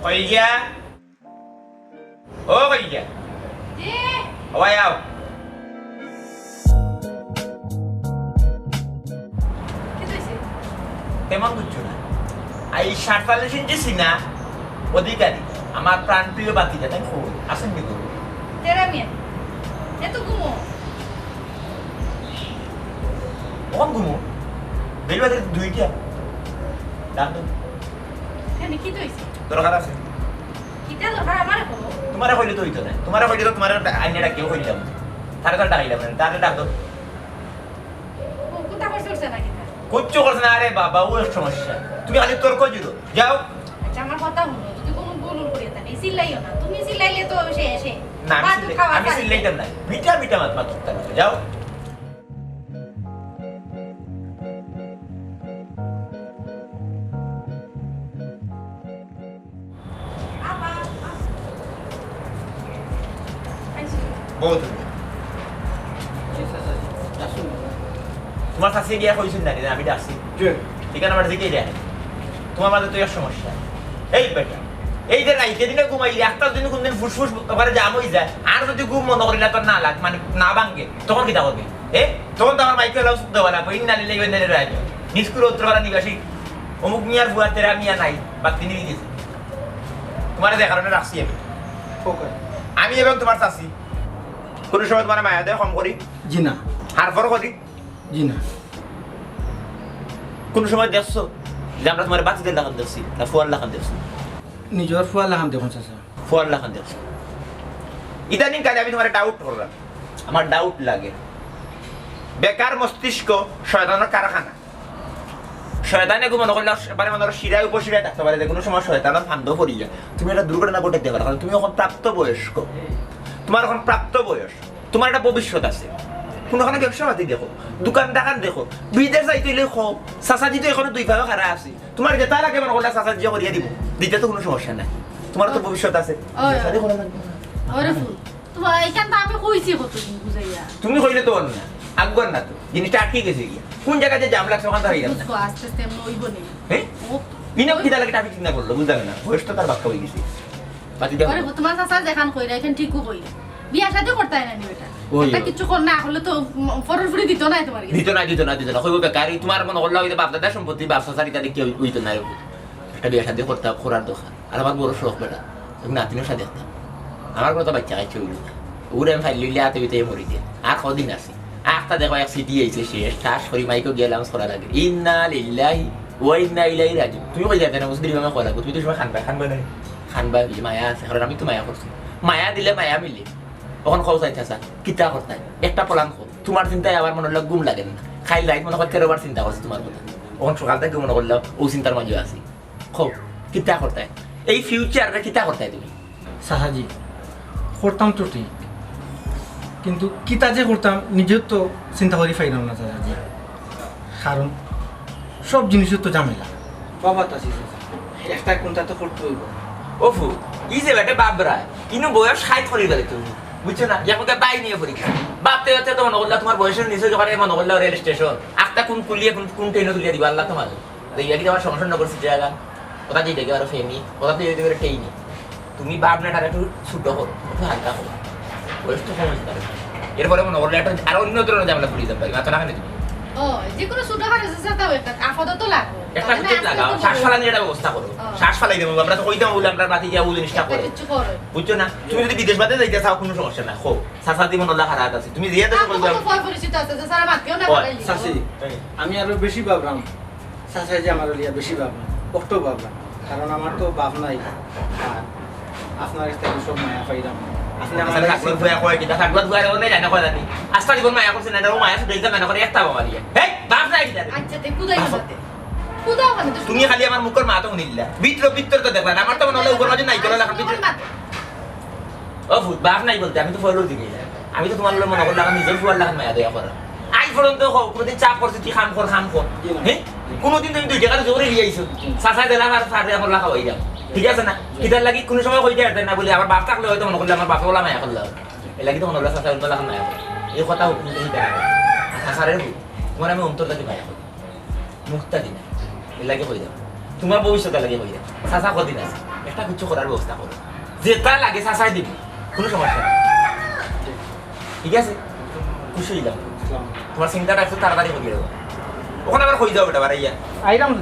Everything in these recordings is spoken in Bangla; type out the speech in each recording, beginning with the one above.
Koi gya? Oh, koi gya? জি Away out. কি হইছে তেমন কিছু না এই শার্ট পালিশিং দিছি না অধিকারী আমার প্রাণপ্রিয় বাতিটা তাই খুব আসেন কি করবো তেরা মিয়া এত ঘুমো কখন ঘুমো বেলবাদের দুইটা ডাক দাও এখানে কি হইছে দরকার আছে কিটা দরকার আমারে কো তোমারে কইলে তো হইতো না তোমারে কইলে তো তোমার আইনেটা কেউ কইলাম তারে তো ডাকিলাম না তারে ডাক দাও ও কোথা কইছছ না কিটা কিচ্ছু করছে না আরে বাবা ও সমস্যা তুমি খালি তর্ক জিরো যাও আচ্ছা আমার কথা শুনো যদি কোনো ভুল করিয়া থাকে চিল্লাইও না তুমি চিল্লাইলে তো সে এসে না ভাত খাওয়া আমি সিলেইতাম না মিঠা মিঠা মাত মাত যাও বহুত তোমার কাছে গিয়া কইছেন না আমি ডাকছি ঠিকানা আমার দিকে দেয় তোমার মাঝে তো এর সমস্যা এই বেটা এই যে রাইতে দিনে ঘুমাইলে একটা দিন কোনদিন ফুসফুস ওখানে জাম হয়ে যায় আর যদি ঘুম মনে করিলে তো না লাগ মানে না ভাঙ্গে তখন কি করবে তখন তো আমার মাইকে লাউ শুদ্ধ বলা বই না নিলে ইভেন রাজ নিষ্কুর উত্তরপাড়া নিবাসী অমুক মিয়ার বুয়া তেরা মিয়া নাই বা তিনি গেছে তোমার যে কারণে রাখছি আমি আমি এবং তোমার চাষি কোনো সময় তোমার মায়া দেয় কম করি জি না হারফর করি জি না কোন সময় দেখছো যে আমরা তোমার বাচ্চাদের লাগান দেখছি না ফুয়ার লাগান দেখছি নিজের ফুয়া লাগাম দেখুন চাচা ফুয়ার লাগান দেখছি ইদানিং কালে আমি তোমার ডাউট করলাম আমার ডাউট লাগে বেকার মস্তিষ্ক শয়তানের কারখানা শয়তানে মনে করলে মানে মনে শিরায় উপশিরায় থাকতে পারে যে কোনো সময় শয়তানের ফান্দ পড়ি যায় তুমি একটা দুর্ঘটনা ঘটাতে পারো কারণ তুমি এখন প্রাপ্ত বয়স্ক তোমার এখন প্রাপ্ত বয়স তোমার একটা ভবিষ্যৎ আছে কোনোখানে ব্যবসা পাতি দেখো দোকান টাকান দেখো বিদেশ যাইতে দেখো চাচাজি তো এখনো দুই ভাবে খারা আছে তোমার যেটা লাগে মনে করলে চাচাজি করিয়া দিব দিতে তো কোনো সমস্যা নাই তোমার তো ভবিষ্যৎ আছে আরে ফুল তোমার এইখানটা আমি কইছি কত দিন বুঝাইয়া তুমি কইলে তো না আগবার না তো জিনিসটা আটকে গেছে গিয়া কোন জায়গাতে জাম লাগছে ওখান থেকে গেল বুঝকো আস্তে আস্তে এমন হইব নি হ্যাঁ বিনা কিটা লাগে ট্রাফিক চিন্তা করলো বুঝলাম না বয়স তো তার বাক্য হয়ে গেছে বাতি দেখো আরে তোমার চাচা যেখান কইরা এখান ঠিকও কই বিয়া শাদি করতে হয় না নি বেটা এটা কিছু কর না হলে তো ফরল ফুড়ি দিত না তোমার দিত না কইব বেকারি তোমার মনে করলে ওই বাপ দাদা সম্পত্তি ব্যবসা চারিটা দেখি হইতো না একটা বিয়া শাদি করতে করার দোকান আর আমার বড় শখ বেটা নাতিনের সাথে দেখতাম আমার কোনো তো বাচ্চা খাইছে ওরে আমি ফাইল লিলে হাতে বিতে মরি দিয়ে আর কদিন আছে একটা দেখো এক সিটি আইছে শেষ ঠাস করি মাইকে গেলাম করা লাগে ইন্না লিল্লাহি ওয়া ইন্না ইলাইহি রাজিউন তুমি কই যাতে না মুসলিম আমি করা তুমি তো সময় খানবা নাই মায়া আছে কারণ আমি তো মায়া করছি মায়া দিলে মায়া মিলে তখন খাও চাইছে স্যার কিতা করতে একটা প্ল্যান কর তোমার চিন্তায় আবার মনে হলো ঘুম লাগে না খাই লাইট মনে করতে আবার চিন্তা করছে তোমার কথা তখন সকাল থেকে মনে করলো ও চিন্তার মাঝে আছি খাও কিতা করতে এই ফিউচারে কিতা করতে তুমি চাচাজি করতাম তো ঠিক কিন্তু কিতা যে করতাম নিজেও তো চিন্তা করি পাইলাম না চাচাজি কারণ সব জিনিসের তো ঝামেলা বাবা তো আছে একটা কোনটা তো করতে হইব ওফু ই যে বেটা বাবরা ইনু বয়স 60 করে গেলে তুমি বুঝছো না ইয়াকে বাই নিয়ে পরীক্ষা বাপতে হচ্ছে তো মনে করলা তোমার বয়সের নিচে যখন মনে করলা রেল স্টেশন একটা কোন কুলিয়ে কোন ট্রেনে তুলিয়ে দিবা আল্লাহ তোমার দেখি কি তোমার সমস্যা না করছে জায়গা ওটা দিয়ে দেখে আরো ফেমি ওটা দিয়ে দেখে টেইনি তুমি বাপনাটার একটু ছোট করো একটু হালকা করো বয়স তো কম হয়েছে তার এরপরে মনে করলে একটা আর অন্য ধরনের ঝামেলা পুলিশ যাবে মাথা না তুমি ও যে কোনো ছোট হারে যেটা একটা আপাতত লাগবে একটা কিছু লাগাও শ্বাস ফালানোর একটা ব্যবস্থা করো শ্বাস ফালাই দেবো আমরা তো কইতাম বলে আমরা বাতি যা বলে জিনিসটা করে কিছু করো বুঝছো না তুমি যদি বিদেশ বাদে যাইতে চাও কোনো সমস্যা না খো সাসাদি মন আল্লাহ খারাপ আছে তুমি জিয়া দেবো বলবা তো ফল পরিচিত আছে যে সারা মাতিও না পারাইলি চাচি আমি আরো বেশি ভাবলাম চাচা যে আমার লিয়া বেশি ভাবলাম কত ভাবলাম কারণ আমার তো বাপ নাই আর আপনার কাছ থেকে সব মায়া পাইলাম আপনি আমার আমার কাছে ভুয়া কয় কিটা থাকলত ভুয়া রে জানা কয় জানি আস্তা জীবন মায়া করছে না ও মায়া শুধু একদম না করে একটা বাবা দিয়ে হেই বাপ নাই দিতা আচ্ছা তে কুদাই যাতে কুদাও কেন তুমি খালি আমার মুখের মাথা শুনিলা ভিতর তো দেখবা না আমার তো মনে হলো উপর মাঝে নাই করে লাগা ভিতর ও ভূত বাপ নাই বলতে আমি তো ফলোর দিকে আমি তো তোমার মনে করলাম নিজের ফুয়ার লাগান মায়া দয়া করা আজ পর্যন্ত কোনদিন চাপ করছে তুই খাম কর হ্যাঁ কোনোদিন তুমি 2 টাকা জোরে নিয়ে আইছো সাসা দিলাম আর সারে আমার লাগা হই যাও ঠিক আছে না কিদার লাগি কোনো সময় কইতে পারতেন না বলে আমার বাপ থাকলে হয়তো মনে করলে আমার বাপে ওলা মায়া করলাম এ লাগি তো মনে হলো সাসা উল্টো লাগান মায়া করে এই কথা তুমি দেখা সাসারের ভূত তোমার আমি অন্তর লাগি মায়া করি মুক্তা দিন এ লাগে হই যাও তোমার ভবিষ্যতে লাগে হই যাও সাসা কদিন আছে একটা কিছু করার ব্যবস্থা করো যেটা লাগে সাসাই দিবি কোনো সমস্যা নেই ঠিক আছে খুশি হইলাম তোমার চিন্তাটা একটু তাড়াতাড়ি হয়ে যাবো ওখানে আবার হয়ে যাও বেটা বাড়াইয়া আইরাম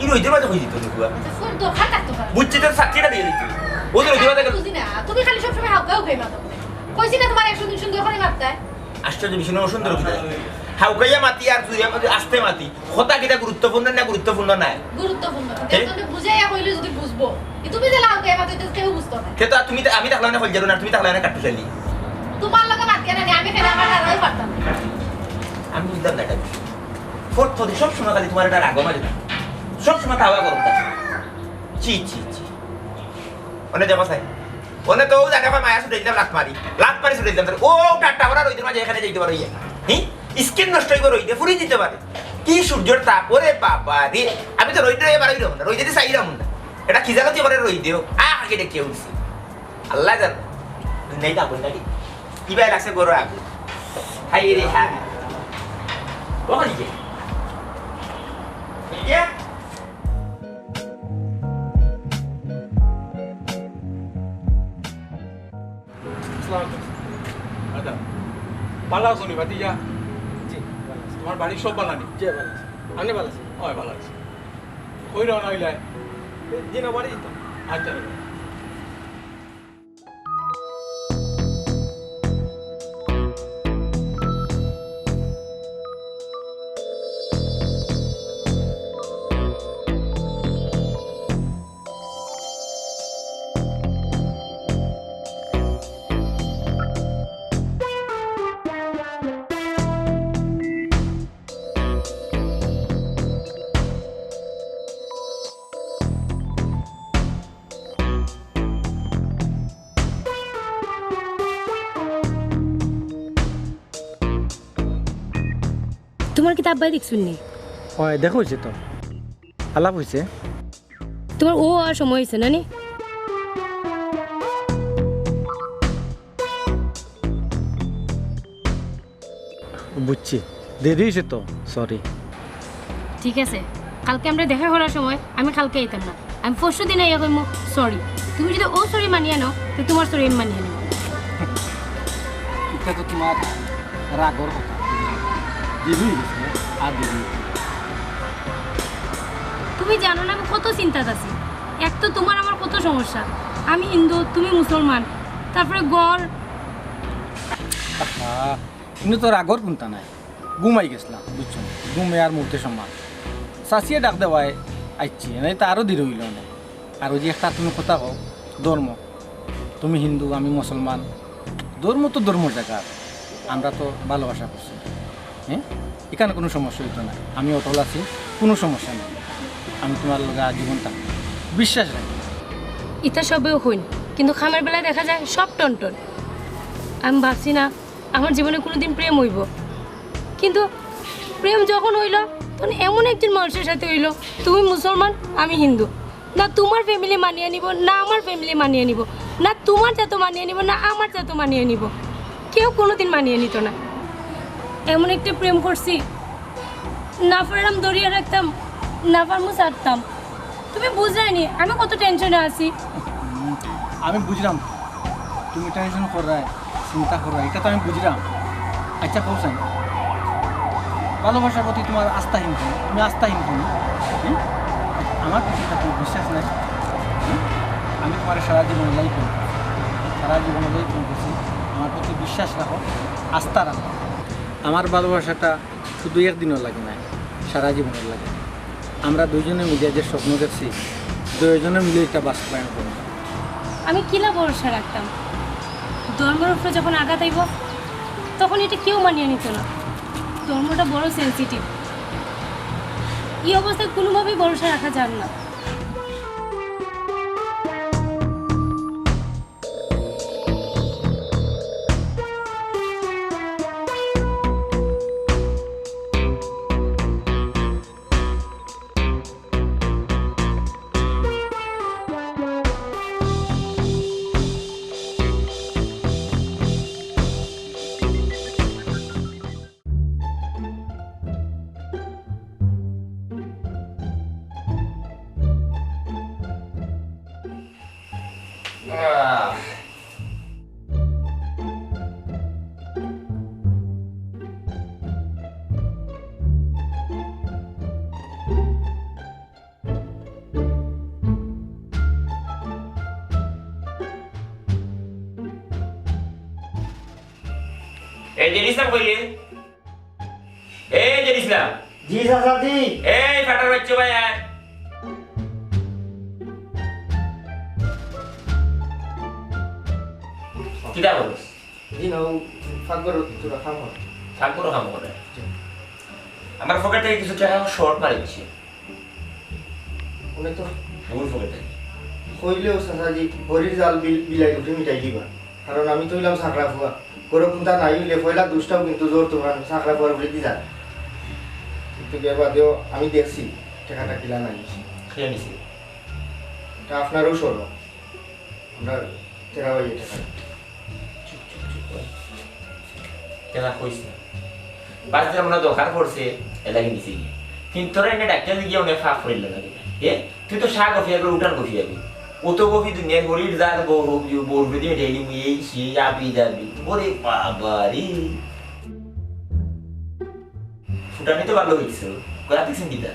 ই রইদের মাঝে হয়ে যেত দেখুয়া ফোন তো খাতা তো বুঝছি তোর সাক্ষীটা দিয়ে দিচ্ছি ও তো রইদের মাঝে বুঝি না তুমি খালি সব সময় হাউকাও খাই মাতো কইছি না তোমার 100 200 করে করে মারতায় আশ্চর্য বিষয় না সুন্দর কথা হাউকাইয়া মাতি আর তুই আসতে মাতি কথা কিটা গুরুত্বপূর্ণ না গুরুত্বপূর্ণ না গুরুত্বপূর্ণ তুমি বুঝাইয়া কইলে যদি বুঝবো তুমি যে লাউকাই মাতো তো কেউ বুঝতো না সে তো তুমি আমি থাকলাম না হল যাবো না তুমি থাকলাম না কাটু চালি তোমার লগে মাতিয়া না আমি খেলে আমার আরই পারতাম আমি বুঝলাম না এটা ফোর্থ ফোর্থ সব সময় খালি তোমার এটা রাগ মারি সব সময় তাওয়া করো তা চি ওনে যাবো সাই ওনে তো জায়গা পা মায়া শুধু দিলাম লাত মারি শুধু দিলাম ও টাটা ওরা রইদের মাঝে এখানে যাইতে পারো ইয়া হ্যাঁ স্কিন নষ্ট হয়ে রইতে ফুরি দিতে পারে কি সূর্যের তাপ ওরে বাবা রে আমি তো রইতে এবার রইলাম না রইতে চাইলাম না এটা কি জানো কি করে রই দিও আগে দেখে উঠছি আল্লাহ জান নেই না বল নাকি কিভাবে লাগছে গরু আগুন হাই রে হ্যাঁ ওখানে গিয়ে Yeah. আচ্ছা ভালো আছো নি ভাতিজা জি ভালো আছে তোমার বাড়ির সব বানানি জি ভালো আছে আপনি ভালো আছেন হয় ভালো আছে কই রওনা হইলাই জি না বাড়ি তো আচ্ছা তোমার কিতাব বাই দেখছুন নি হয় দেখো হয়েছে তো আলাপ হয়েছে তোমার ও আর সময় হয়েছে না নি বুঝছি দেরি হয়েছে তো সরি ঠিক আছে কালকে আমরা দেখা করার সময় আমি কালকে আইতাম না আমি পরশু দিন আইয়া কইমু সরি তুমি যদি ও সরি মানিয়ে নাও তো তোমার সরি আমি মানিয়ে নেব এটা তো তোমার রাগর কথা দেরি হয়ে গেছে আর দেরি তুমি জানো না আমি কত চিন্তাত আছি এক তো তোমার আমার কত সমস্যা আমি হিন্দু তুমি মুসলমান তারপরে গড় কিন্তু তোর আগর কোনটা নাই ঘুমাই গেছিলাম বুঝছো ঘুমে আর মুহূর্তে সমান চাষিয়ে ডাক দেওয়ায় আইছি নাই তো আরও দেরি হইল না আর ওই যে একটা তুমি কথা হও ধর্ম তুমি হিন্দু আমি মুসলমান ধর্ম তো ধর্মর জায়গা আমরা তো ভালোবাসা করছি হ্যাঁ এখানে কোনো সমস্যা হইতো না আমি অটল আছি কোনো সমস্যা নেই আমি তোমার লগে জীবনটা বিশ্বাস রাখি ইটা সবেও হইন কিন্তু খামের বেলায় দেখা যায় সব টনটন আমি ভাবছি না আমার জীবনে কোনোদিন প্রেম হইব কিন্তু প্রেম যখন হইল তখন এমন একজন মানুষের সাথে হইল তুমি মুসলমান আমি হিন্দু না তোমার ফ্যামিলি মানিয়ে নিব না আমার ফ্যামিলি মানিয়ে নিব না তোমার জাত মানিয়ে নিব না আমার জাত মানিয়ে নিব কেউ কোনোদিন মানিয়ে নিত না এমন একটা প্রেম করছি না পারলাম দরিয়া রাখতাম না পারমু ছাড়তাম তুমি বুঝাইনি আমি কত টেনশনে আছি আমি বুঝলাম তুমি টেনশন করায় চিন্তা করা এটা তো আমি বুঝলাম আচ্ছা বলছেন ভালোবাসার প্রতি তোমার আস্থাহীন তুমি তুমি আস্থাহীন তুমি আমার প্রতি তোমার বিশ্বাস নাই আমি তোমার সারা জীবন লাইফ সারা জীবন লাইফ করছি আমার প্রতি বিশ্বাস রাখো আস্থা রাখো আমার ভালোবাসাটা শুধু একদিনও লাগে না সারা জীবনের লাগে আমরা দুজনে মিলে যে স্বপ্ন দেখছি দুজনে মিলে এটা বাস্তবায়ন করব। আমি কিলা ভরসা রাখতাম? ধর্মের উপরে যখন আঘাত আইব তখন এটা কেউ মানিয়ে নিত না। ধর্মটা বড় সেন্সিটিভ, এই অবস্থায় কোনোভাবেই ভরসা রাখা যাবে না। এই যে ইসলাম কইলে, এই যে ইসলাম, জি চাচাজি। এই ফাটার বাচ্চা ভাই আয়। কিটা বলস? জি নাও ফাগর তোরা খাম। ঠাকুরও কাম করে। আমার পকেট থেকে কিছু টাকা শর্ট মারি দিচ্ছে। ওনে তো ভুল পকেট থেকে। কইলেও চাচাজি হরির জাল বিলাই উঠে মিটাই দিবা, কারণ আমি তো হইলাম সাকরা ফুয়া। গরু কুন্তা নাই হইলে পয়লা দুষ্টাও কিন্তু জোর তোমার সাকরা ফুয়ার বলে দি যায়। কিন্তু বাদেও আমি দেখছি টাকাটা কিলা নাই, খেয়ে নিছি। এটা আপনারও সরো, আমরা তেরা হয়ে টাকা চুপ চুপ চুপ করে। কেন কইস না? বাড়িতে আমরা দরকার পড়ছে এলাকি নিছি। কিন্তু তোরা এনে ডাক্তার গিয়ে অনেক ফাঁক পড়িল না। এ তুই তো শাক গফিয়া করে উঠান গফিয়া যাবি। ও তো গফি দুনিয়ার হরির জাল বলবে দিয়ে ঢেলি এই সে যাবি যাবি। ওরে বাবা রে, ফুটানি তো ভালো হয়েছে। গোলা দেখছেন গীতা,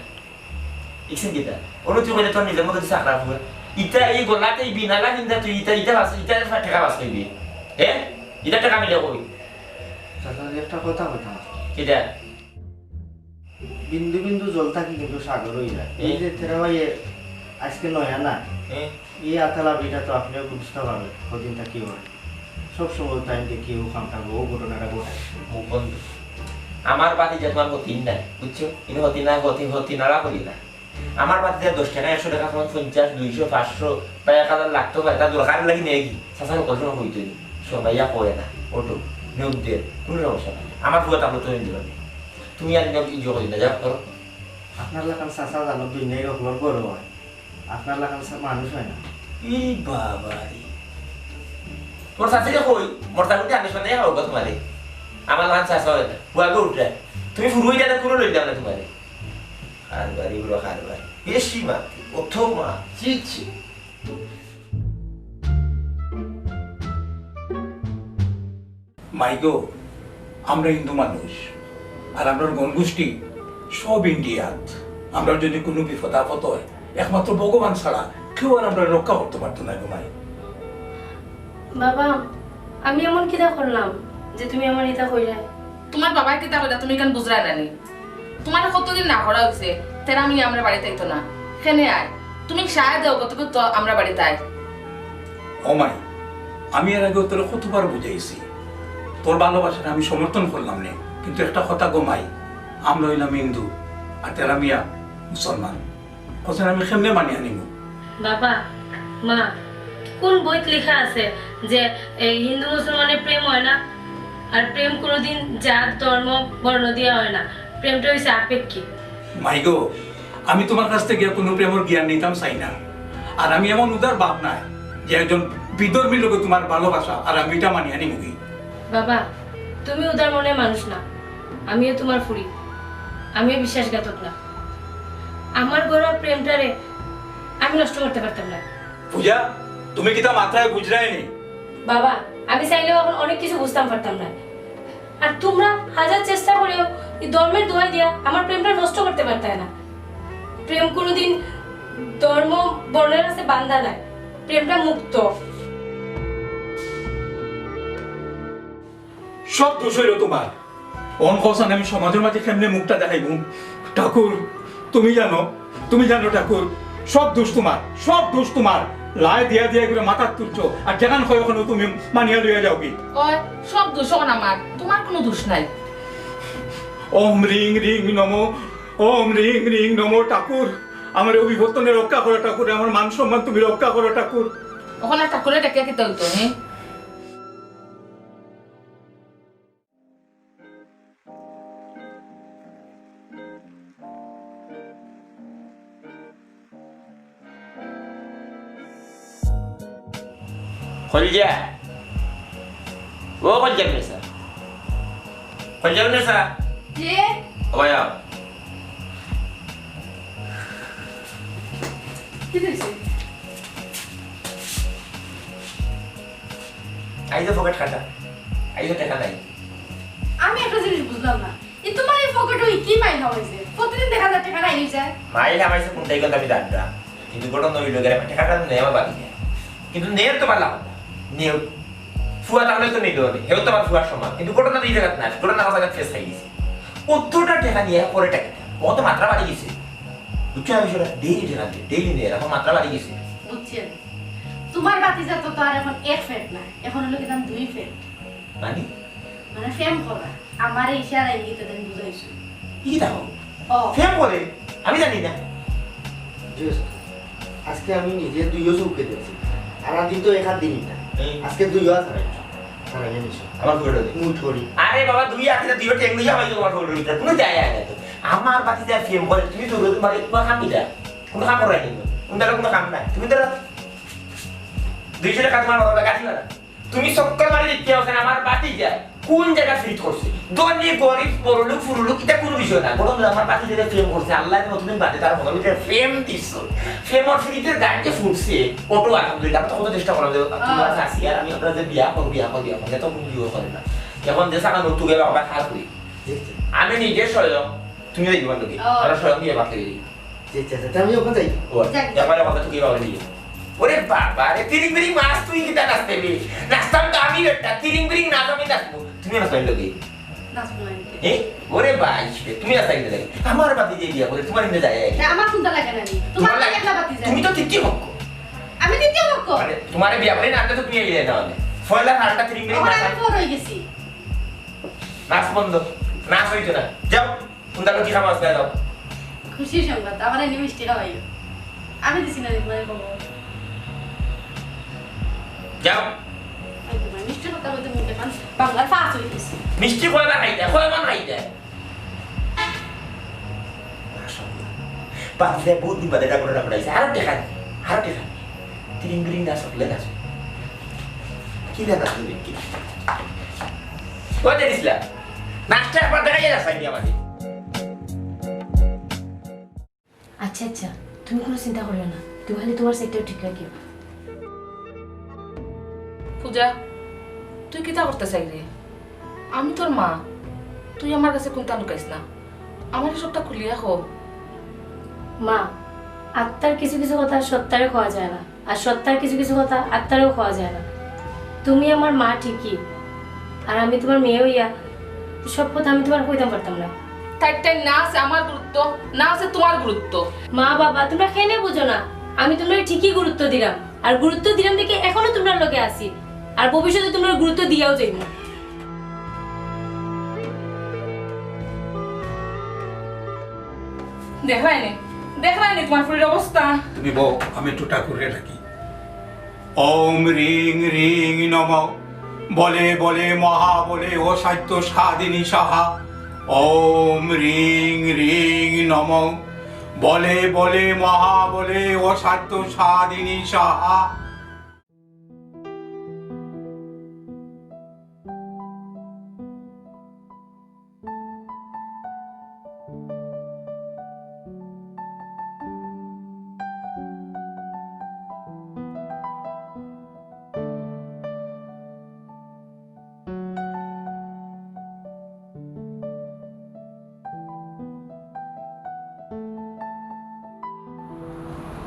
দেখছেন গীতা অনু তুই কইলে তোর নিজের মতো চাকরা ফুয়া ইটা এই গোলাতে এই বিনালা কিন্তু তুই ইটা ইটা বাস ইটা টাকা বাস করবি। হ্যাঁ ইটা টাকা মিলে কই চাচাজি একটা কথা কথা এটা বিন্দু বিন্দু জল থাকি কিন্তু সাগর হয়ে যায়। এই যে তেরা হয়ে আজকে নয়া না এই আতালা বিটা তো আপনিও বুঝতে পারবেন কদিনটা কি হয়। সবসময় টাইমকে কেউ খাম থাকবো ও ঘটনাটা ঘটায়। মুখ বন্ধ। আমার বাতি যে তোমার হতিন নাই বুঝছো, কিন্তু হতি না হতি নাড়া করি না। আমার বাতি যে 10 টাকা 100 টাকা তোমার 50 200 500 বা 1000 লাগতো পারে তা দরকার লাগি নেই কি সাসার কষ্ট হইতো নি সবাইয়া পড়ে না ওটো নিউদের কোনো সমস্যা নাই। আমার পুরো তাহলে তো দিল তুমি আর নিয়ম ইনজয় করি না যা করো। আপনার লাগান চাচা জানো দুনিয়ায় রকমের বড় হয়, আপনার লাগান মানুষ হয় না। ই বাবা রে তোর সাথে কই মরতা গুটি আনিস মানে হোক তোমারে আমার লান চাষ হয় না বুয়াগে উঠে তুমি ফুরুই যাতে কোনো লই দাও না তোমারে। খারবারি বড় খারবারি বেশি মা প্রথম মা চিচি। মাইগো আমরা হিন্দু মানুষ আর আমরা গণগোষ্ঠী সব ইন্ডিয়াত। আমরা যদি কোনো বিপদ আপদ হয় একমাত্র ভগবান ছাড়া কেউ আর আমরা রক্ষা করতে পারতো না গো মাই। বাবা আমি এমন কিটা করলাম যে তুমি আমার এটা কইরা? তোমার বাবার কিতা কইলা তুমি কেন বুঝরা নানি? তোমার কতদিন না করা হইছে তেরা আমি আমরা বাড়িতে আইতো না। কেনে আয় তুমি সায় দাও কত তো আমরা বাড়িতে আই। ও মাই আমি এর আগে তোর কতবার বুঝাইছি তোর ভালোবাসাটা আমি সমর্থন করলাম না, কিন্তু একটা কথা গো মাই আমরা হইলাম হিন্দু আর তেরা মিয়া মুসলমান। কথা আমি কেমনে মানিয়ে আনিব? বাবা মা কোন বইতে লেখা আছে যে এই হিন্দু মুসলমানের প্রেম হয় না? আর প্রেম কোনোদিন জাত ধর্ম বর্ণ দিয়ে হয় না, প্রেমটা হইছে আপেক্ষিক। মাইগো আমি তোমার কাছ থেকে কোনো প্রেমের জ্ঞান নিতাম চাই না। আর আমি এমন উদার ভাব নাই যে একজন বিধর্মীর লোক তোমার ভালোবাসা আর আমি এটা মানিয়ে আনি মুগি। বাবা তুমি উদার মনের মানুষ না, আমিও তোমার ফুরি, আমিও বিশ্বাসঘাতক না। আমার গড়া প্রেমটারে আমি নষ্ট করতে পারতাম না। পূজা তুমি কি তা মাত্রায় বুঝলাই নি? বাবা আমি চাইলেও এখন অনেক কিছু বুঝতাম পারতাম না। আর তোমরা হাজার চেষ্টা করেও এই ধর্মের দোহাই দিয়া আমার প্রেমটা নষ্ট করতে পারতে না। প্রেম কোনোদিন ধর্ম বর্ণের কাছে বান্ধা নাই, প্রেমটা মুক্ত। সব দোষ হইল তোমার। অন কসান আমি সমাজের মাঝে কেমনে মুখটা দেখাইব? ঠাকুর তুমি জানো ঠাকুর সব দোষ তোমার, সব দোষ তোমার। লাই দিয়া দিয়া করে মাথার তুলছো আর যেখান হয় ওখানে তুমি মানিয়া লইয়া যাও কি? ওই সব দোষ এখন আমার, তোমার কোনো দোষ নাই। ওম রিং রিং নমো, ওম রিং রিং নমো। ঠাকুর, আমার অভিবর্তনে রক্ষা করো ঠাকুর, আমার মান সম্মান তুমি রক্ষা করো ঠাকুর। ওখানে ঠাকুরের টাকা খেতে হইতো, হ্যাঁ? খলজা ও খলজা নেসা, খলজা নেসা কে? ওয়া কি হইছে? আইজো পকেট কাটা, আইজো টাকা নাই। আমি একটা জিনিস বুঝলাম না, তোমার এই পকেটে কি মাইল হইছে? প্রতিদিন দেখা যায় টাকা নাই যায়। মাইল আমাইছে কোনটাই কথা আমি জানতাম, কিন্তু ঘটনা হইল গেলে টাকাটা নেই আমার বাকি নেই। কিন্তু নেয়ার তো পারলাম না, নেও ফুয়া তাহলে তো নেই দেবে, হেও তো আমার ফুয়ার সমান। কিন্তু ঘটনা এই জায়গায় না, ঘটনা আমার জায়গায় ফেস খাই গেছে। কতটা টাকা নিয়ে পরে টাকা কত মাত্রা বাড়ি গেছে, বুঝছো না বিষয়টা? ডেইলি টাকা দিয়ে ডেইলি নিয়ে এখন মাত্রা বাড়ি গেছে। বুঝছেন, তোমার বাতিজা তো আর এখন এক ফেট না, এখন হলো কি দাম 2 ফেট। মানে মানে ফেম করা আমার ইশারা ইঙ্গিতে দেন বুঝাইছো। কি দেখো ও ফেম করে আমি জানি না। আজকে আমি নিজে দুইও চৌকে দিয়েছি, আর দিন তো এক হাত দিনই না, আজকে দুইও আছে আমার ফুয়াটা দে। মুঠ করি। আরে বাবা দুই আছে দুই টেক নিয়ে আমি তোমার ফুয়াটার ভিতরে কোনো যায় না তো। আমার বাতি যা ফেম করে তুমি তো রোজ মানে তোমার কাম কিটা, কোনো কাম করে না, কোনো কাম নাই। তুমি তো 200 টাকা তোমার বাবা গাড়ি ভাড়া, তুমি চক্কর মারি দিতে হবে। আমার বাতি যায় কোন জায়গা ফিট করছে, ধনী গরিব বড়লোক ফুরলোক এটা কোনো বিষয় না। বরং আমার বাতি যেটা ফেম করছে আল্লাহ নতুন বাতি তার মনে ভিতরে ফেম দিচ্ছ, ফেমর ফিরিতের গাড়িতে ফুটছে অটো। আলহামদুলিল্লাহ আমি তো কত চেষ্টা করলাম যে তোমার আসি আর আমি আপনারা যে বিয়া করবো তো কোনো বিয়ে করে না। এখন যে সাকা নতুন গেলে আমরা খারাপ করি, আমি নিজে স্বয়ং তুমি দেখবেন নাকি আমরা স্বয়ং দিয়ে বাকি দিই। আমি ওখানে যাই। আমার কথা তুই বাবা দিয়ে ওরে বাবা রে তিরিং বিরিং মাছ তুই কিটা নাচতে বি নাচতাম তো আমি বেটা তিরিং বিরিং নাচ আমি নাচবো তুমি নাচতে লোকে ওরে ভাই তুমি নাচতে গেলে আমার বাতি দিয়ে দিয়া বলে তোমার ইন্দে যায় আমার কোনটা লাগে না, তোমার লাগে একটা বাতি যায়। তুমি তো তৃতীয় পক্ষ, আমি দ্বিতীয় পক্ষ। মানে তোমার বিয়া বলে নাচতে তো তুমি এলে না মানে ফয়লা হালটা তিরিং বিরিং আমার নাচ আমি পর হয়ে গেছি। নাচ বন্ধ, নাচ হইতো না। যাও কোনটা কি খাওয়া আসবে দাও। খুশির সংবাদ, আমার এনে মিষ্টি খাওয়াইও। আমি দিছি না মানে বাবা, যাও মিষ্টি কথা বলতে মুখে পান বাংলার ফাঁস হয়ে গেছে। মিষ্টি কয়বার খাইতে কয়বার খাইতে পাঁচটা বহুত দিন বাদে এটা করে রাখা আর দেখা আর দেখা তিরিং বিরিং নাচ হলে নাচ কি দেখা তুমি কি ওদের ইসলাম নাচটা একবার দেখাই যাচ্ছে আমাদের। আচ্ছা আচ্ছা, তুমি কোনো চিন্তা করবে না, তুমি খালি তোমার সেক্টর ঠিক রাখিও। পূজা তুই কিতা করতে চাই রে? আমি তোর মা, তুই আমার কাছে কোনটা লুকাইস না, আমার সবটা খুলিয়া খো। মা, আত্মার কিছু কিছু কথা সত্তারে খাওয়া যায় না, আর সত্তার কিছু কিছু কথা আত্মারেও খাওয়া যায় না। তুমি আমার মা ঠিকই, আর আমি তোমার মেয়ে হইয়া সব কথা আমি তোমার কইতাম পারতাম না। তাই না আছে আমার গুরুত্ব, না আছে তোমার গুরুত্ব। মা বাবা তোমরা কেনে বুঝো না, আমি তোমরা ঠিকই গুরুত্ব দিলাম, আর গুরুত্ব দিলাম দেখে এখনো তোমরা লোকে আসি, আর ভবিষ্যতে তোমরা গুরুত্ব দিয়াও যাইব। দেখলাই নি তোমার ফুলের অবস্থা। তুমি বউ, আমি একটু ঠাকুরে রাখি। ওম রিং রিং নম, বলে বলে মহা বলে ও সাহিত্য সাদিনী সাহা। ওম রিং রিং নম, বলে বলে মহা বলে ও সাহিত্য সাদিনী সাহা।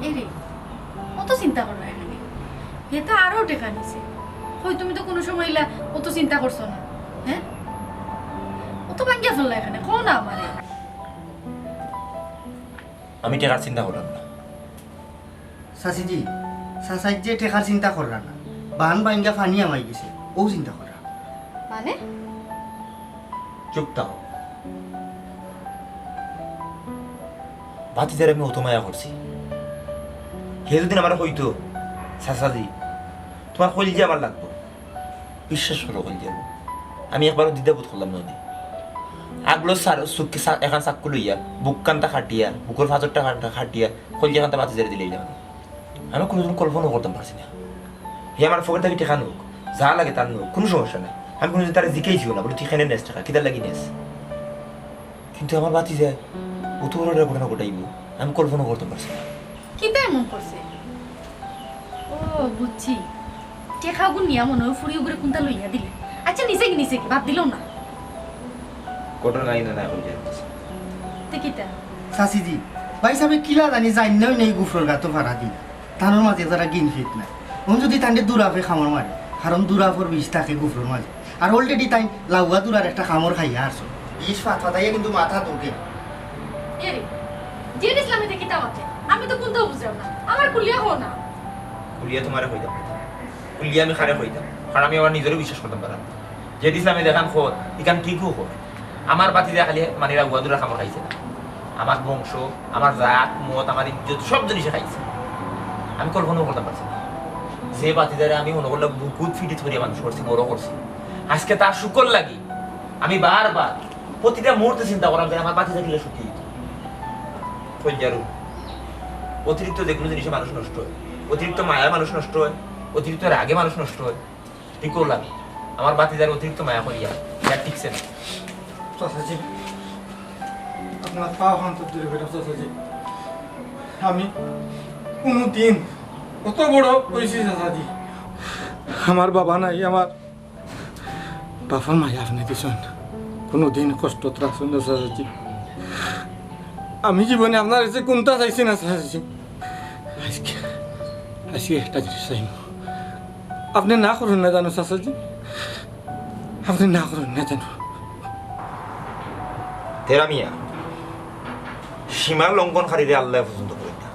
এরে অত চিন্তা করো না এখানে, এটা আরো টেকা নিছে। হই তুমি তো কোনো সময় ইলা অত চিন্তা করছো না, হ্যাঁ? অত ভাঙ্গিয়া ফেললা এখানে, কো না আমারে। আমি টাকার চিন্তা করলাম না, চাচিজি চাচাই যে ঠেকার চিন্তা করা না বান বাইঙ্গা ফানি আমাই গেছে ও চিন্তা করা মানে চুপ থাও বাতিজারে আমি অত মায়া করছি হে যদি আমার হইতো চাচাজি তোমার কলিজা আমার লাগবো বিশ্বাস করো কলিজা আমি একবারও দ্বিধাবোধ করলাম না আগলো চুক্তি এখন চাক্কু লইয়া বুক কান্তা খাটিয়া বুকের ফাঁচরটা খাটিয়া কলিজা কান্তা বাতিজারে দিলেই না আমি কোনোদিন কল্পনা করতাম পারছি না হে আমার ফোকের থেকে টেকা নোক যা লাগে তার নোক কোনো সমস্যা নাই আমি কোনোদিন তারা জিকেইছিও না বলে তুই এখানে নেস টাকা কিতার লাগি নেস কিন্তু আমার বাতি যায় অত বড় ঘটনা ঘটাইব আমি কল্পনা করতে পারছি না কিতা এমন করছে ও বুঝছি টেকাগুন নিয়া মনে হয় ফুরি উপরে কোনটা লইয়া দিলে আচ্ছা নিচে কি ভাব দিল না ঘটনা নাই না এখন তে কিতা চাচিজি ভাই সাহেব কিলা জানি জানি নেই গুফর গাতো ভাড়া দি তানোর মাঝে যারা গিন ফিট না ওন যদি তান্ডে দুরাফে খামর মারে কারণ দুরাফর বিষ থাকে গুফরের মাঝে আর অলরেডি তাই লাউয়া দুরার একটা খামর খাইয়া আসো বিষ ফাটাইয়া কিন্তু মাথা ঢোকে এরে যে ইসলামে দেখি তামাতে আমি তো কোনটাও বুঝলাম না আমার কুলিয়া হো না কুলিয়া তোমার হইতাম কুলিয়া আমি খারে হইতাম কারণ আমি আমার নিজেরও বিশ্বাস করতাম পারাম যে ইসলামে দেখান খোদ ইখান ঠিকও খোদ আমার বাতি দেখা খালি মানে গুয়াদুরা খামর খাইছে না আমার বংশ আমার জাত মত আমার ইজ্জত সব জিনিসে খাইছে আমি কল্পনা করতে পারছি না যে বাতিদারে আমি মনে করলাম বুকুত ফিটি ধরিয়া মানুষ করছি বড় করছি আজকে তার শুকর লাগি আমি বারবার প্রতিটা মুহূর্তে চিন্তা করলাম যে আমার বাতি থাকিলে সুখী ফলজারু অতিরিক্ত যেগুলো জিনিসে মানুষ নষ্ট হয় অতিরিক্ত মায়া মানুষ নষ্ট হয় অতিরিক্ত রাগে মানুষ নষ্ট হয় ঠিক করলাম আমার বাতিদার অতিরিক্ত মায়া করিয়া যা ঠিকছে না চাচাজি আপনার পা হান্ত দূরে বেরো চাচাজি আমি কোনো দিন কত বড় কইছি চাচাজি আমার বাবা নাই আমার বাবার মায়া আপনি দিছেন কোনো দিন কষ্ট রাখছেন না চাচাজি আমি জীবনে আপনার এসে কোনটা চাইছি না চাচাজি আজকে আজকে একটা জিনিস চাইব আপনি না করুন না জানো চাচাজি আপনি না করুন না জানো তেরা মিয়া সীমার লঙ্ঘনকারীরে আল্লাহ পছন্দ করে না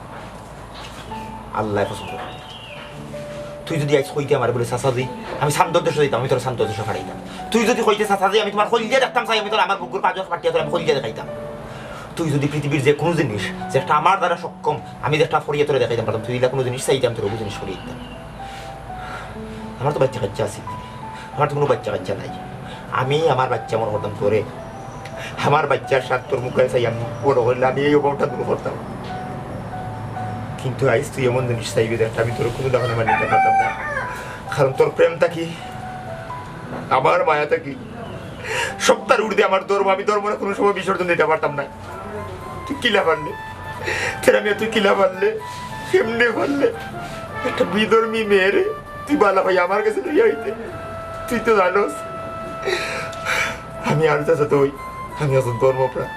আল্লাহ পছন্দ করে না তুই যদি আজ কইতে আমার বলে চাচাজি আমি শান্ত দেশ দিতাম আমি তোর শান্ত দেশ খাড়াইতাম তুই যদি কইতে চাচাজি আমি তোমার খলিজা দেখতাম চাই আমি তোর আমার বুকুর পাঁচ পাঠিয়ে তোর আমি খলিজা দেখাইতাম তুই যদি পৃথিবীর যে কোনো জিনিস যেটা আমার দ্বারা সক্ষম আমি যেটা ফরিয়ে তোরে দেখাইতাম পারতাম তুই কোনো জিনিস চাইতাম তোর ওই জিনিস সরিয়ে দিতাম আমার তো বাচ্চা কাচ্চা আছে আমার তো কোনো বাচ্চা কাচ্চা নাই আমি আমার বাচ্চা মনে করতাম তোরে আমার বাচ্চার সাথে তোর মুখে চাই আমি বড় করলে আমি এই অভাবটা দূর করতাম কিন্তু আইস তুই এমন জিনিস চাইবি দেখ আমি তোর কোনো দাহনে মানে নিতে পারতাম না কারণ তোর প্রেমটা কি আমার মায়াটা কি সপ্তাহ উর্ধে আমার ধর্ম আমি ধর্মের কোনো সময় বিসর্জন দিতে পারতাম না তুই কিলা পারলে তেরামিয়া তুই কিলা পারলে কেমনে পারলে একটা বিধর্মী মেয়ের তুই বালা ভাই আমার কাছে লইয়া হইতে তুই তো জানোস আমি আর চাচা তো হই আমি এখন ধর্মপ্রাণ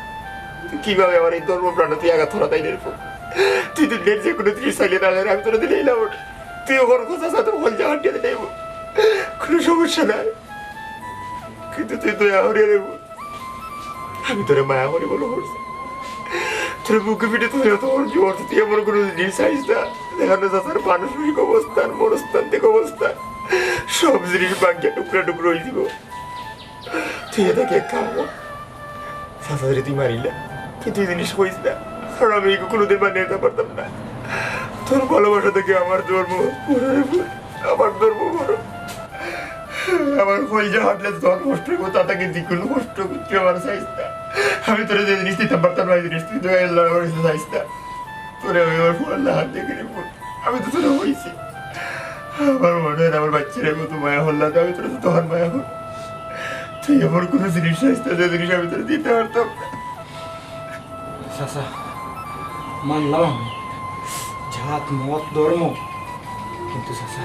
তুই কিভাবে আমার এই ধর্মপ্রাণ তুই আঘাত ধরা তাই নেই তুই তো নেট যে কোনো জিনিস চাইলে না আমি তোরা দিলে এলাম তুই ওখান কোথা সাথে বল যাওয়ার দিয়ে নেব কোনো সমস্যা নাই কিন্তু তুই তো হারিয়ে নেব আমি তোরে মায়া করি বলো করছি তোর বুকে পিঠে তুই তোর জীবন তুই এমন কোনো জিনিস চাইস না দেখানো চাচার মানসিক অবস্থান মনস্তান্ত্রিক অবস্থান সব জিনিস বাঙ্গিয়া টুকরা টুকরো হয়ে দিব তুই এটাকে খাবো চাচারে তুই মারিলে কিন্তু এই জিনিস কইস না কারণ আমি কোনোদিন মানিয়ে নিতে পারতাম না তোর ভালোবাসা থেকে আমার ধর্ম আমার ধর্ম বড় আমার কলজা হাঁটলে তোর কষ্ট করবো তাকে দ্বিগুণ কষ্ট করতে আমার চাইস না আমি তোরা যে জিনিস দিতে পারতাম না এই জিনিস তুই তো চাইস না তোরে আমি আমার ফোন হাত দেখে নেবো আমি তো তোরা হয়েছি আমার মনে হয় আমার বাচ্চারা কত মায়া হল্লা আমি তোরা তো তখন মায়া হল তুই এমন কোনো জিনিস চাইস না যে জিনিস আমি তোরা দিতে পারতাম না চাচা মানলাম আমি জাত মত ধর্ম কিন্তু চাচা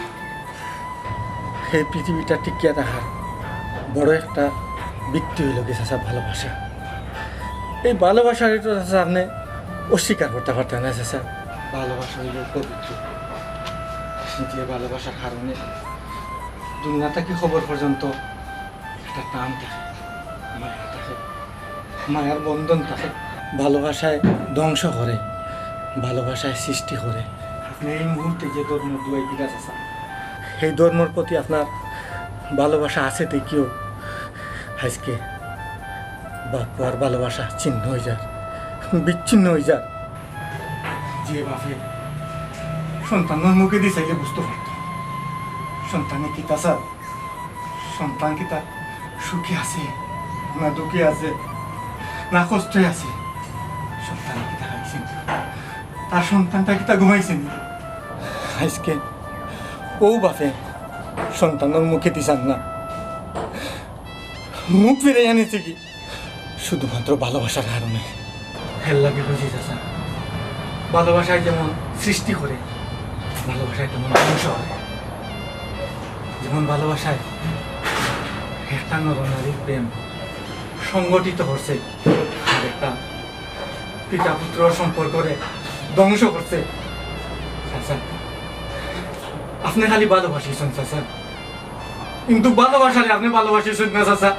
এই পৃথিবীটা টিকিয়া থাকার বড় একটা বৃত্তি হইল কি চাচা ভালোবাসা এই ভালোবাসার তো চাচা আপনি অস্বীকার করতে পারতেন না চাচা ভালোবাসা হইল পবিত্র যে ভালোবাসার কারণে দুনিয়াটা কি খবর পর্যন্ত একটা টান থাকে মায়া থাকে মায়ার বন্ধন থাকে ভালোবাসায় ধ্বংস করে ভালোবাসায় সৃষ্টি করে আপনি এই মুহূর্তে যে ধর্ম দুয়াই দিলা চাচা, সেই ধর্মের প্রতি আপনার ভালোবাসা আছে দেখিও আজকে বাপ আর ভালোবাসা ছিন্ন হয়ে যায়, বিচ্ছিন্ন হয়ে যায়। যে বাপে সন্তানের মুখে দিয়ে চাইলে বুঝতে পারত সন্তানে কি তাছা, সন্তান কি তার সুখে আছে না দুঃখে আছে না কষ্টে আছে, সন্তান কি তা খাইছেন, তার সন্তানটা কি তা ঘুমাইছেন। আজকে ও বাপে সন্তানের মুখে দিছান না, মুখ ফিরে আনিছে কি শুধুমাত্র ভালোবাসার কারণে। হেল্লাকে বুঝি চাচা, ভালোবাসায় যেমন সৃষ্টি করে ভালোবাসায় তেমন ধ্বংস হয়। যেমন ভালোবাসায় একটা নরনারীর প্রেম সংগঠিত করছে, আর একটা পিতা পুত্র সম্পর্করে ধ্বংস করছে। চাচা আপনি খালি ভালোবাসিছেন চাচা, কিন্তু ভালোবাসারে আপনি ভালোবাসিছেন না চাচা,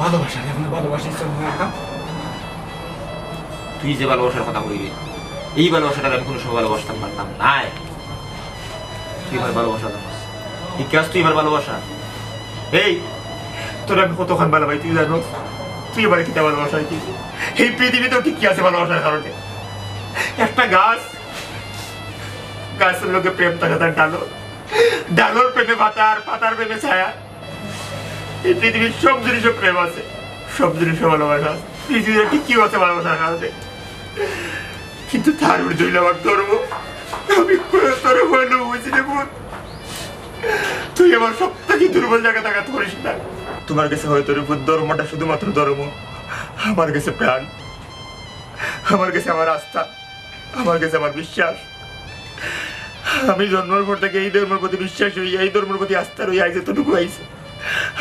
ভালোবাসারে আপনি ভালোবাসিছেন না। তুই যে ভালোবাসার কথা বলবি, এই ভালোবাসাটা আমি কোনো সময় ভালোবাসতাম পারতাম না। তুই আমার ভালোবাসা জানাস, এই কাজ তুই আমার ভালোবাসা। এই তোর আমি কতক্ষণ ভালোবাই তুই জানো, তুই এবারে কিতা ভালোবাসা হইতেছি। এই পৃথিবীতে ঠিক কি আছে ভালোবাসার কারণে? একটা গাছ, গাছের লোকে প্রেম থাকে তার ডালর, ডালর প্রেমে পাতা, আর পাতার প্রেমে ছায়া। এই পৃথিবীর সব জিনিসও প্রেম আছে, সব জিনিসও ভালোবাসা আছে। পৃথিবীতে ঠিক কি আছে ভালোবাসার কারণে? কিন্তু তার বিরুদ্ধে হইলে আমার ধর্ম, আমি তোর হইলে বুঝি না বোন। তুই আমার সব থেকে দুর্বল জায়গা তাকাত করিস না। তোমার কাছে হয়তো ধর্মটা শুধুমাত্র ধর্ম, আমার কাছে প্রাণ, আমার কাছে আমার আস্থা, আমার কাছে আমার বিশ্বাস। আমি জন্মের পর থেকে এই ধর্মের প্রতি বিশ্বাস হই, এই ধর্মের প্রতি আস্থা রই, আজ এতটুকু আইছে।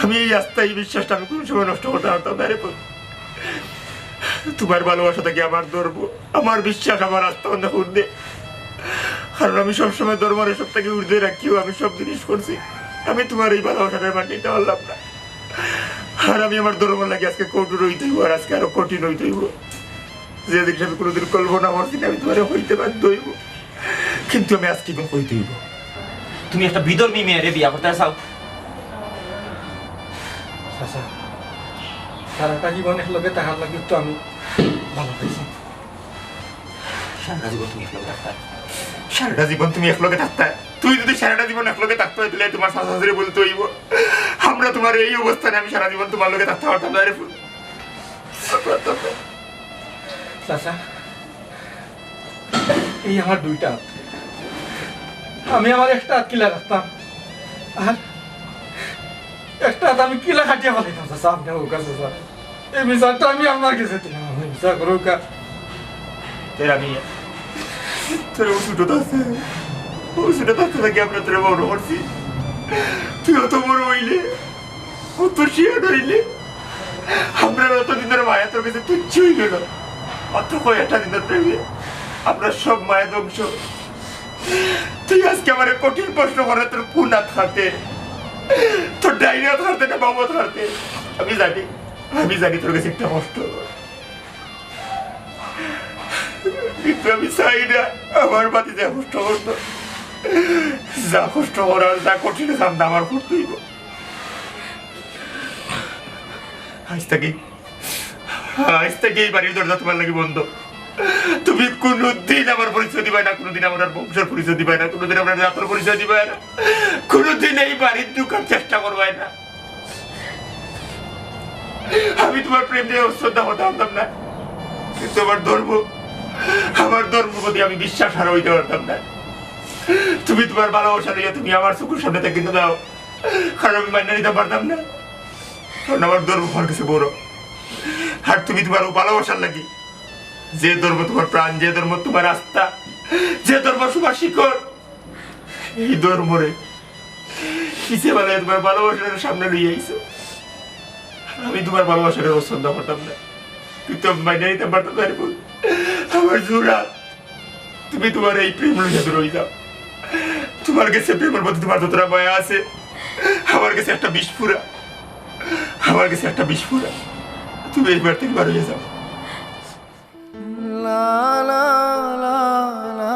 আমি এই আস্থা, এই বিশ্বাসটা আমি কোনো সময় নষ্ট করতে পারতাম না রে। তোমার ভালোবাসা থেকে আমার ধর্ম, আমার বিশ্বাস, আমার আস্থা অনেক উর্ধে। কারণ আমি সবসময় ধর্মের এসব থেকে উর্ধে রাখিও আমি সব জিনিস করছি। আমি তোমার এই ভালোবাসাটা মান নিতে পারলাম না। আর আমি আমার ধর্ম লাগে আজকে কঠোর হইতে হইব, আর আজকে আরো কঠিন হইতে হইব। যে জিনিস আমি কোনোদিন কল্পনা করছি না, আমি তোমার হইতে বাধ্য হইব। কিন্তু আমি আজকে কোন হইতে হইব। তুমি একটা বিধর্মী মেয়েরে বিয়া করতে চাও? চাচা সারাটা জীবন একলগে তাহার লাগে তো আমি ভালো পাইছি। সারাটা জীবন তুমি একলগে থাকতা, সারাটা জীবন তুমি একলগে থাকতা। তুই যদি সারাটা জীবন একলগে থাকতে হয় তাহলে তোমার শাশুড়ি বলতে হইব আমরা তোমার এই অবস্থানে আমি সারা জীবন তোমার লগে থাকতে পারতাম না রে ফুল। চাচা এই আমার দুইটা, আমি আমার একটা হাত কিলা রাখতাম, আর একটা হাত আমি কিলা খাটিয়ে ফেলাইতাম চাচা। আপনি হোক চাচা, এই বিচারটা আমি আপনার কাছে দিলাম, আপনি বিচার করুক। আমি তোর ওষুধটা আছে, ওষুধটা থাকতে থাকি আমরা তোর বড় করছি। তুই অত বড় হইলে, অত শিয়া ধরিলে, আমরা অতদিন ধরে মায়া তোর কাছে তুচ্ছ হইল না। অত কয়েকটা দিনের প্রেমে আমরা সব মায়া ধ্বংস। তুই আজকে আমার কঠিন প্রশ্ন করে তোর কোন হাত হাতে, তোর ডাইনি হাত হারতে না বাবত হারতে। আমি জানি তোর কাছে একটা কষ্ট, কিন্তু আমি চাই না আমার বাতি যা কষ্ট করতো, যা কষ্ট করার, যা কঠিন কাম আমার করতে হইব। আজ থেকে এই বাড়ির দরজা তোমার লাগে বন্ধ। তুমি কোনোদিন আমার পরিচয় দিবে না, কোনোদিন আমার বংশের পরিচয় দিবে না, কোনোদিন আমার জাতের পরিচয় দিবে না, কোনোদিন এই বাড়ির ঢুকার চেষ্টা করবে না। আমি তোমার প্রেম দিয়ে শ্রদ্ধা হতে পারতাম না, কিন্তু আমার ধর্ম প্রতি আমি বিশ্বাস হারা হইতে পারতাম না। তুমি তোমার ভালোবাসা দিয়ে তুমি আমার চোখের সামনে থেকে কিন্তু দাও, কারণ আমি মান্য নিতে পারতাম না, কারণ আমার ধর্ম আমার কাছে বড়। আর তুমি তোমার ভালোবাসার লাগি, যে ধর্ম তোমার প্রাণ, যে ধর্ম তোমার আস্থা, যে ধর্ম তোমার শিকড়, এই ধর্মরে কিসে বলে তোমার ভালোবাসার সামনে লইয়ে আইছো। আমি তোমার ভালোবাসার শ্রদ্ধা করতাম না, কিন্তু আমি মাইনে নিতে পারতাম না। আমার জোড়া তুমি তোমার এই প্রেম লইয়া দূর হয়ে যাও। তোমার কাছে প্রেমের প্রতি তোমার যতটা মায়া আছে, আমার কাছে একটা বিস্ফোরা, আমার কাছে একটা বিস্ফোরা। তুমি এইবার থেকে বার হয়ে যাও। লা লা লা লা